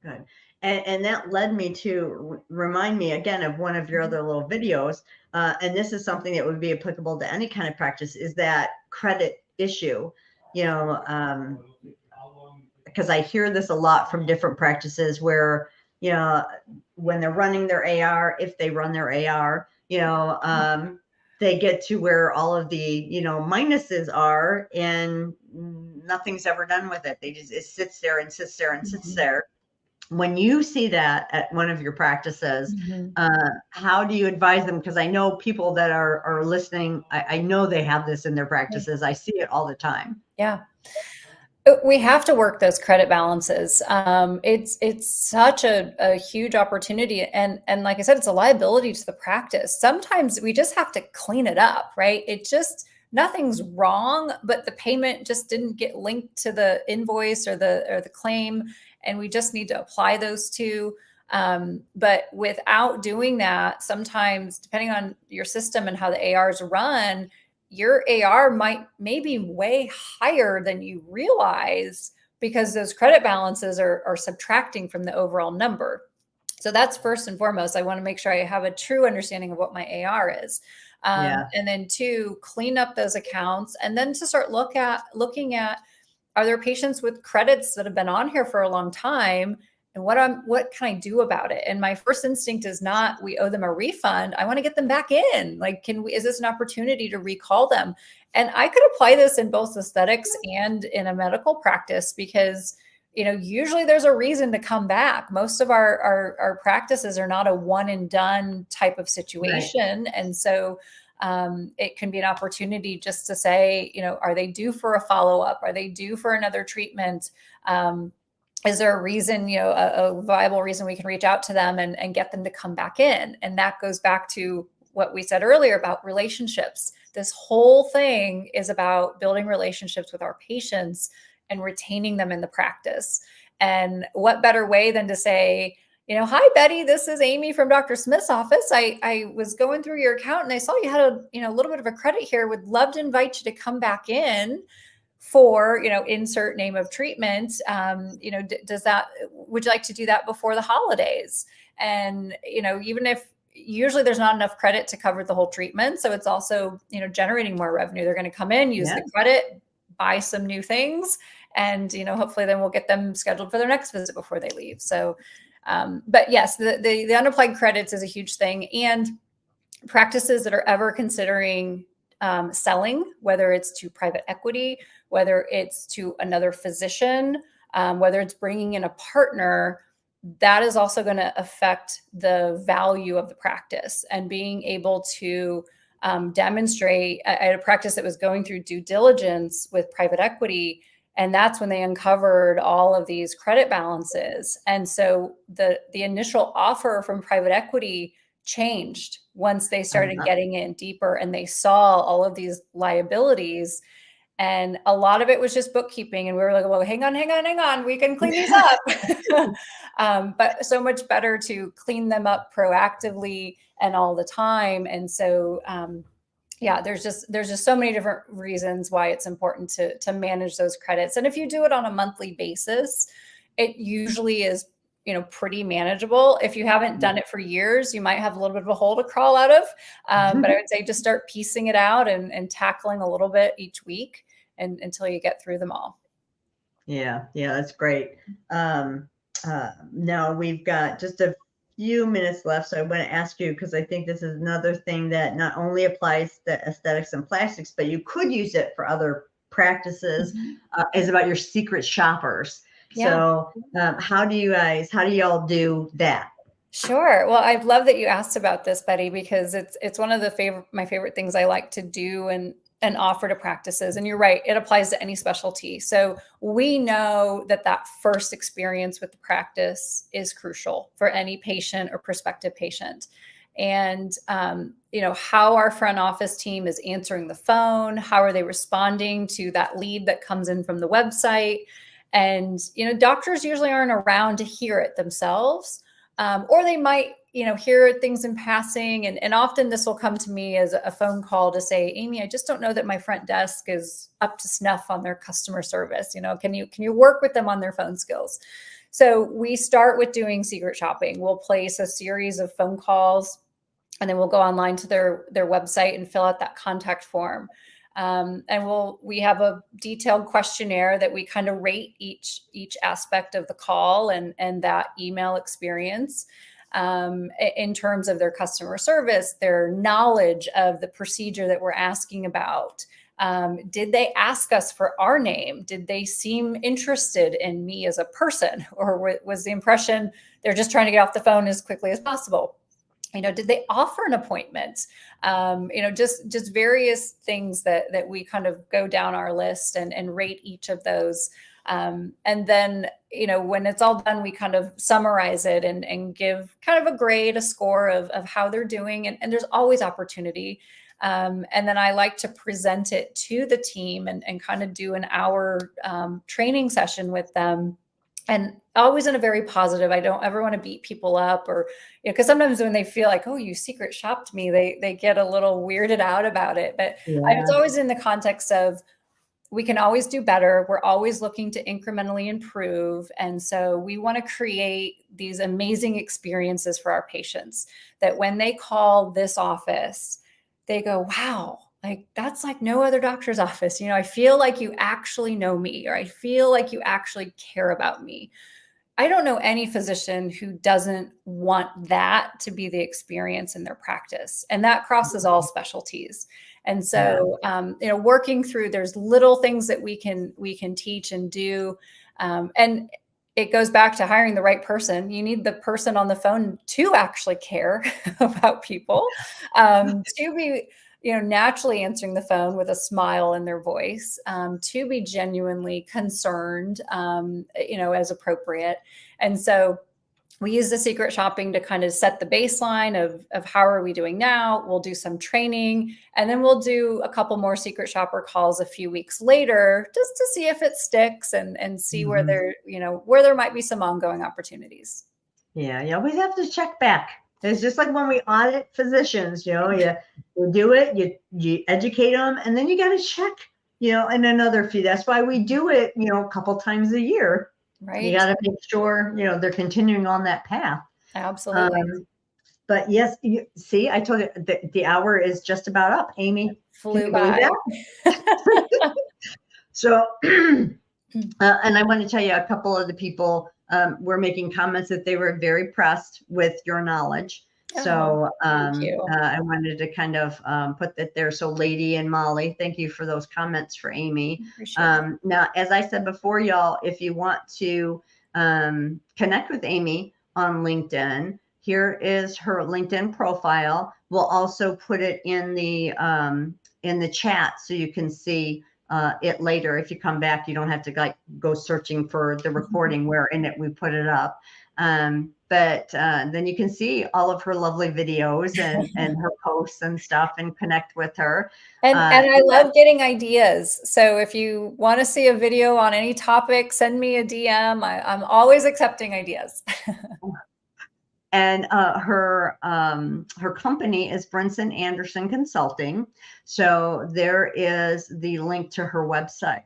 Good. And that led me to remind me again of one of your other little videos. And this is something that would be applicable to any kind of practice, is that credit issue. You know, because I hear this a lot from different practices where, you know, when they're running their AR, if they run their AR, you know, they get to where all of the, you know, minuses are, and nothing's ever done with it. They just, it sits there and sits there and sits there. When you see that at one of your practices, how do you advise them? Because I know people that are listening, I know they have this in their practices. I see it all the time. Yeah. We have to work those credit balances. It's such a huge opportunity, and like I said, it's a liability to the practice. Sometimes we just have to clean it up, right? It just, nothing's wrong, but the payment just didn't get linked to the invoice or the claim, and we just need to apply those two. But without doing that, sometimes depending on your system and how the ARs run, your AR might maybe way higher than you realize, because those credit balances are subtracting from the overall number. So that's first and foremost. I want to make sure I have a true understanding of what my AR is. And then two, clean up those accounts, and then to start looking at, are there patients with credits that have been on here for a long time? And what can I do about it? And my first instinct is not, we owe them a refund. I want to get them back in. Like, is this an opportunity to recall them? And I could apply this in both aesthetics and in a medical practice, because, you know, usually there's a reason to come back. Most of our practices are not a one and done type of situation. Right. And so it can be an opportunity just to say, you know, are they due for a follow-up? Are they due for another treatment? Is there a reason, you know, a viable reason we can reach out to them and get them to come back in? And that goes back to what we said earlier about relationships. This whole thing is about building relationships with our patients and retaining them in the practice. And what better way than to say, you know, hi, Betty, this is Amy from Dr. Smith's office. I was going through your account and I saw you had a little bit of a credit here. Would love to invite you to come back in for, you know, insert name of treatment. You know, would you like to do that before the holidays? And, you know, even if usually there's not enough credit to cover the whole treatment, so it's also, you know, generating more revenue. They're going to come in, use the credit, buy some new things, and, you know, hopefully then we'll get them scheduled for their next visit before they leave. So, but yes, the unapplied credits is a huge thing. And practices that are ever considering selling, whether it's to private equity, whether it's to another physician, whether it's bringing in a partner, that is also going to affect the value of the practice. And being able to demonstrate, I had a practice that was going through due diligence with private equity, and that's when they uncovered all of these credit balances. And so the initial offer from private equity changed once they started getting in deeper and they saw all of these liabilities. And a lot of it was just bookkeeping. And we were like, well, hang on. We can clean these up. But so much better to clean them up proactively and all the time. And so, yeah, there's just so many different reasons why it's important to manage those credits. And if you do it on a monthly basis, it usually is, you know, pretty manageable. If you haven't done it for years, you might have a little bit of a hole to crawl out of. But I would say just start piecing it out and tackling a little bit each week until you get through them all. Yeah, that's great. Now we've got just a few minutes left, so I want to ask you, because I think this is another thing that not only applies to aesthetics and plastics, but you could use it for other practices, is about your secret shoppers. So how do y'all do that? Sure. Well, I love that you asked about this, Betty, because it's one of my favorite things I like to do and offer to practices. And you're right, it applies to any specialty. So we know that first experience with the practice is crucial for any patient or prospective patient. And, you know, how our front office team is answering the phone, how are they responding to that lead that comes in from the website? And, you know, doctors usually aren't around to hear it themselves, or they might hear things in passing. And often this will come to me as a phone call to say, Amy, I just don't know that my front desk is up to snuff on their customer service. Can you work with them on their phone skills? So we start with doing secret shopping. We'll place a series of phone calls, and then we'll go online to their website and fill out that contact form. And we have a detailed questionnaire that we kind of rate each aspect of the call and that email experience, in terms of their customer service, their knowledge of the procedure that we're asking about. Did they ask us for our name? Did they seem interested in me as a person? Or was the impression they're just trying to get off the phone as quickly as possible? Did they offer an appointment? Just various things that we kind of go down our list and rate each of those. And then, when it's all done, we kind of summarize it and give kind of a grade, a score of how they're doing. And there's always opportunity. And then I like to present it to the team and kind of do an hour training session with them. And always in a very positive. I don't ever want to beat people up, or, because sometimes when they feel like, oh, you secret shopped me, they get a little weirded out about it. But it's always in the context of, we can always do better. We're always looking to incrementally improve. And so we want to create these amazing experiences for our patients that when they call this office, they go, wow, like that's like no other doctor's office. I feel like you actually know me, or I feel like you actually care about me. I don't know any physician who doesn't want that to be the experience in their practice. And that crosses all specialties. And so, working through, there's little things that we can teach and do. And it goes back to hiring the right person. You need the person on the phone to actually care about people, to be, naturally answering the phone with a smile in their voice, to be genuinely concerned, as appropriate. And so we use the secret shopping to kind of set the baseline of how are we doing now. We'll do some training, and then we'll do a couple more secret shopper calls a few weeks later, just to see if it sticks and see where there might be some ongoing opportunities. Yeah. We have to check back. It's just like when we audit physicians, you do it, you educate them, and then you got to check, in another few. That's why we do it, a couple times a year. Right. You got to make sure, they're continuing on that path. Absolutely. But yes, see, I told you the hour is just about up, Amy. Flew by. So, and I want to tell you, a couple of the people were making comments that they were very impressed with your knowledge. So thank you. I wanted to kind of put that there. So Lady and Molly, thank you for those comments for Amy. Now, as I said before, y'all, if you want to connect with Amy on LinkedIn, here is her LinkedIn profile. We'll also put it in the chat so you can see it later. If you come back, you don't have to go searching for the recording where in it we put it up. But then you can see all of her lovely videos and her posts and stuff, and connect with her. And I love getting ideas. So if you want to see a video on any topic, send me a DM. I'm always accepting ideas. And her company is BrinsonAnderson Consulting. So there is the link to her website.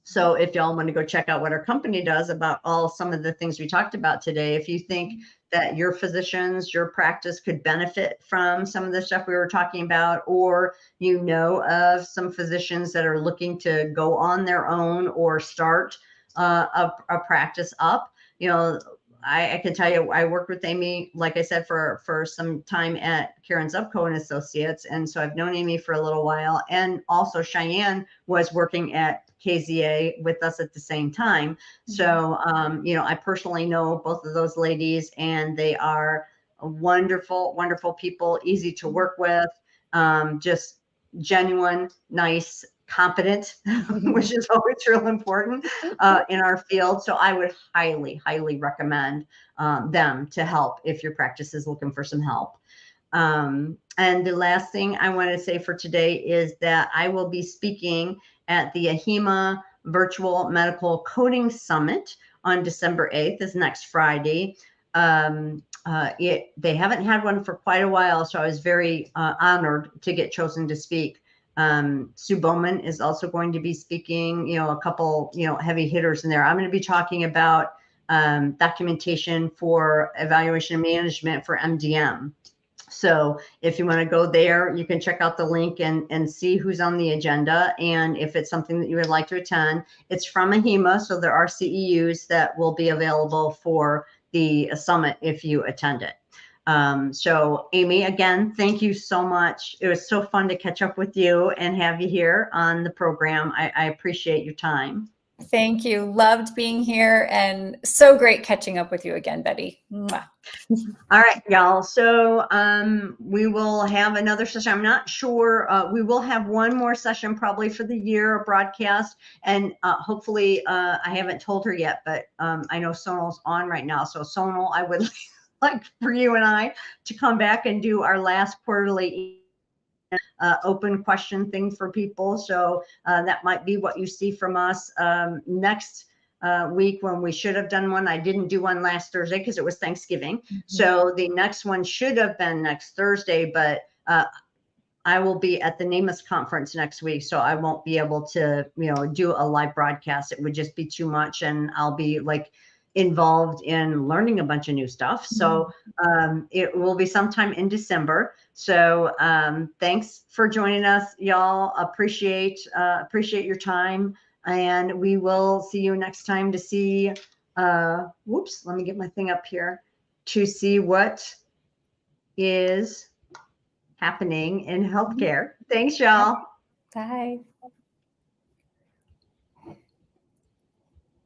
So if y'all want to go check out what our company does about some of the things we talked about today, if you think that your physicians, your practice could benefit from some of the stuff we were talking about, or of some physicians that are looking to go on their own or start a practice up, I can tell you, I worked with Amy, like I said, for some time at Karen Zubko and Associates. And so I've known Amy for a little while. And also Cheyenne was working at KZA with us at the same time. So, I personally know both of those ladies, and they are wonderful, wonderful people, easy to work with, just genuine, nice, confident, which is always real important in our field. So I would highly, highly recommend them to help if your practice is looking for some help. And the last thing I want to say for today is that I will be speaking at the AHIMA Virtual Medical Coding Summit on December 8th, is next Friday. they haven't had one for quite a while, so I was very honored to get chosen to speak. Sue Bowman is also going to be speaking, a couple, heavy hitters in there. I'm going to be talking about documentation for evaluation management for MDM. So if you want to go there, you can check out the link and see who's on the agenda. And if it's something that you would like to attend, it's from AHIMA. So there are CEUs that will be available for the summit if you attend it. So Amy, again, thank you so much. It was so fun to catch up with you and have you here on the program. I appreciate your time. Thank you. Loved being here, and so great catching up with you again, Betty. Mwah. All right, y'all. So we will have another session. I'm not sure. We will have one more session probably for the year, a broadcast. And hopefully, I haven't told her yet, but I know Sonal's on right now. So Sonal, I would like for you and I to come back and do our last quarterly open question thing for people. So that might be what you see from us next week when we should have done one. I didn't do one last Thursday because it was Thanksgiving. Mm-hmm. So the next one should have been next Thursday, but I will be at the NAMUS conference next week. So I won't be able to, do a live broadcast. It would just be too much. And I'll be involved in learning a bunch of new stuff. So it will be sometime in December. So thanks for joining us, y'all. Appreciate your time. And we will see you next time to see, whoops, let me get my thing up here to see what is happening in healthcare. Thanks, y'all. Bye.